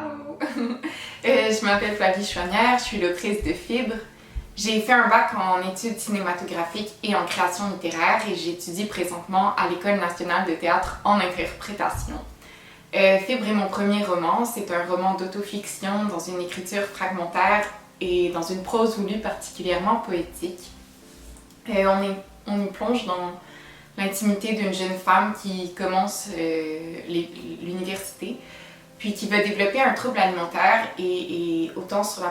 Allô! Je m'appelle Flavie Chouanière, je suis l'autrice de Fibre. J'ai fait un bac en études cinématographiques et en création littéraire et j'étudie présentement à l'École nationale de théâtre en interprétation. Fibre est mon premier roman, c'est un roman d'autofiction dans une écriture fragmentaire et dans une prose voulue particulièrement poétique. On y plonge dans l'intimité d'une jeune femme qui commence l'université, puis qui va développer un trouble alimentaire et autant sur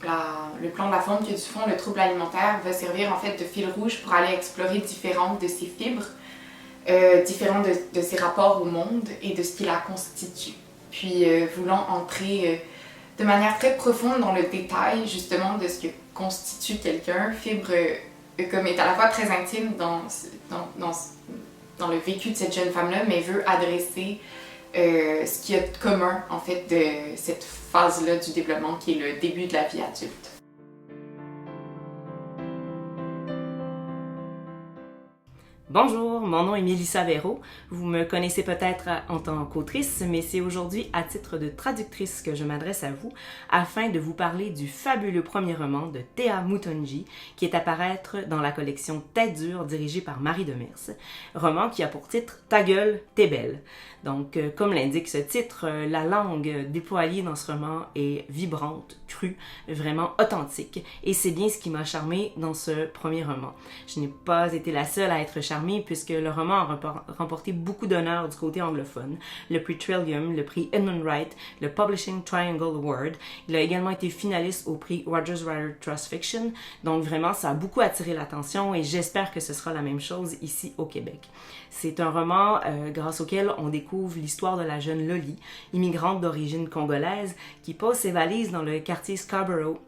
le plan de la forme que du fond, le trouble alimentaire va servir en fait de fil rouge pour aller explorer différentes de ses fibres, différentes de ses rapports au monde et de ce qui la constitue. Puis voulant entrer de manière très profonde dans le détail justement de ce que constitue quelqu'un, Fibre comme est à la fois très intime dans le vécu de cette jeune femme-là, mais veut adresser ce qu'il y a de commun, en fait, de cette phase-là du développement qui est le début de la vie adulte. Bonjour, mon nom est Mélissa Véraud. Vous me connaissez peut-être en tant qu'autrice, mais c'est aujourd'hui à titre de traductrice que je m'adresse à vous afin de vous parler du fabuleux premier roman de Thea Moutonji qui est à paraître dans la collection Tête dure dirigée par Marie Demers. Roman qui a pour titre Ta gueule, t'es belle. Donc, comme l'indique ce titre, la langue déployée dans ce roman est vibrante, crue, vraiment authentique. Et c'est bien ce qui m'a charmée dans ce premier roman. Je n'ai pas été la seule à être charmée puisque le roman a remporté beaucoup d'honneurs du côté anglophone. Le prix Trillium, le prix Edmund Wright, le Publishing Triangle Award. Il a également été finaliste au prix Rogers Writer Trust Fiction. Donc vraiment, ça a beaucoup attiré l'attention et j'espère que ce sera la même chose ici au Québec. C'est un roman grâce auquel on découvre l'histoire de la jeune Loli, immigrante d'origine congolaise, qui pose ses valises dans le quartier Scarborough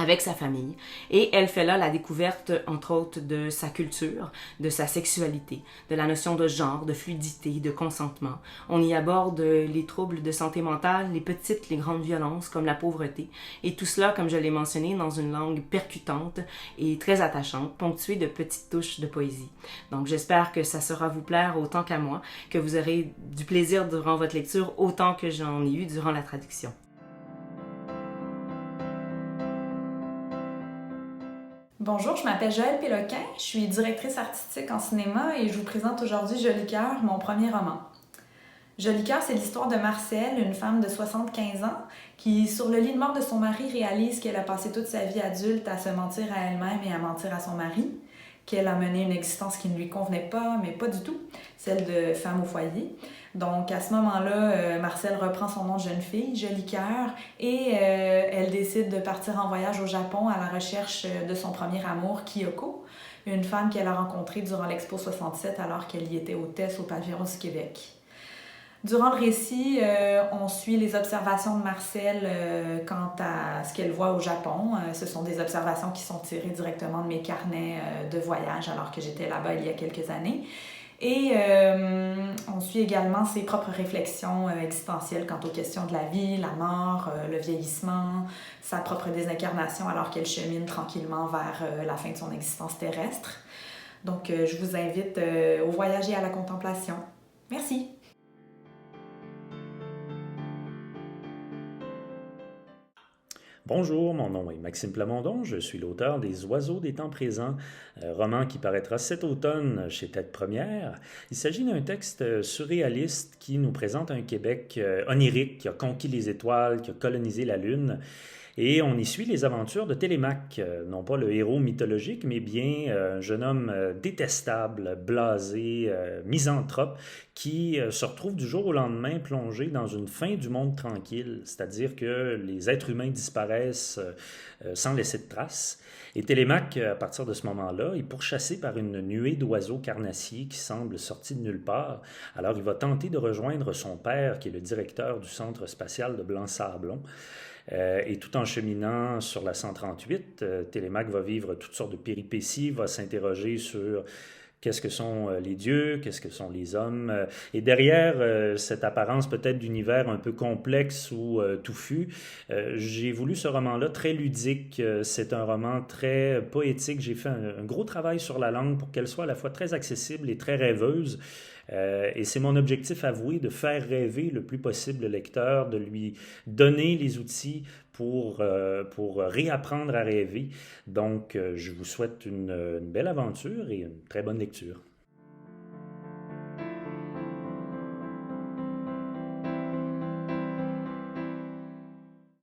avec sa famille. Et elle fait là la découverte, entre autres, de sa culture, de sa sexualité, de la notion de genre, de fluidité, de consentement. On y aborde les troubles de santé mentale, les petites, les grandes violences, comme la pauvreté. Et tout cela, comme je l'ai mentionné, dans une langue percutante et très attachante, ponctuée de petites touches de poésie. Donc j'espère que ça saura vous plaire autant qu'à moi, que vous aurez du plaisir durant votre lecture autant que j'en ai eu durant la traduction. Bonjour, je m'appelle Joëlle Péloquin, je suis directrice artistique en cinéma et je vous présente aujourd'hui Joli cœur, mon premier roman. Joli cœur, c'est l'histoire de Marcelle, une femme de 75 ans, qui, sur le lit de mort de son mari, réalise qu'elle a passé toute sa vie adulte à se mentir à elle-même et à mentir à son mari, qu'elle a mené une existence qui ne lui convenait pas, mais pas du tout, celle de femme au foyer. Donc, à ce moment-là, Marcelle reprend son nom de jeune fille, Joli cœur, et elle décide de partir en voyage au Japon à la recherche de son premier amour, Kyoko, une femme qu'elle a rencontrée durant l'Expo 67 alors qu'elle y était hôtesse au pavillon du Québec. Durant le récit, on suit les observations de Marcelle quant à ce qu'elle voit au Japon. Ce sont des observations qui sont tirées directement de mes carnets de voyage alors que j'étais là-bas il y a quelques années. Et on suit également ses propres réflexions existentielles quant aux questions de la vie, la mort, le vieillissement, sa propre désincarnation alors qu'elle chemine tranquillement vers la fin de son existence terrestre. Donc, je vous invite au voyage et à la contemplation. Merci! Bonjour, mon nom est Maxime Plamondon, je suis l'auteur des Oiseaux des temps présents, roman qui paraîtra cet automne chez Tête Première. Il s'agit d'un texte surréaliste qui nous présente un Québec onirique qui a conquis les étoiles, qui a colonisé la Lune. Et on y suit les aventures de Télémaque, non pas le héros mythologique, mais bien un jeune homme détestable, blasé, misanthrope, qui se retrouve du jour au lendemain plongé dans une fin du monde tranquille, c'est-à-dire que les êtres humains disparaissent sans laisser de traces. Et Télémaque, à partir de ce moment-là, est pourchassé par une nuée d'oiseaux carnassiers qui semblent sortis de nulle part. Alors il va tenter de rejoindre son père, qui est le directeur du centre spatial de Blanc-Sablon. Et tout en cheminant sur la 138, Télémaque va vivre toutes sortes de péripéties, va s'interroger sur Qu'est-ce que sont les dieux? Qu'est-ce que sont les hommes? Et derrière cette apparence peut-être d'univers un peu complexe ou touffu, j'ai voulu ce roman-là très ludique. C'est un roman très poétique. J'ai fait un gros travail sur la langue pour qu'elle soit à la fois très accessible et très rêveuse. Et c'est mon objectif avoué de faire rêver le plus possible le lecteur, de lui donner les outils pour réapprendre à rêver. Donc, je vous souhaite une belle aventure et une très bonne lecture.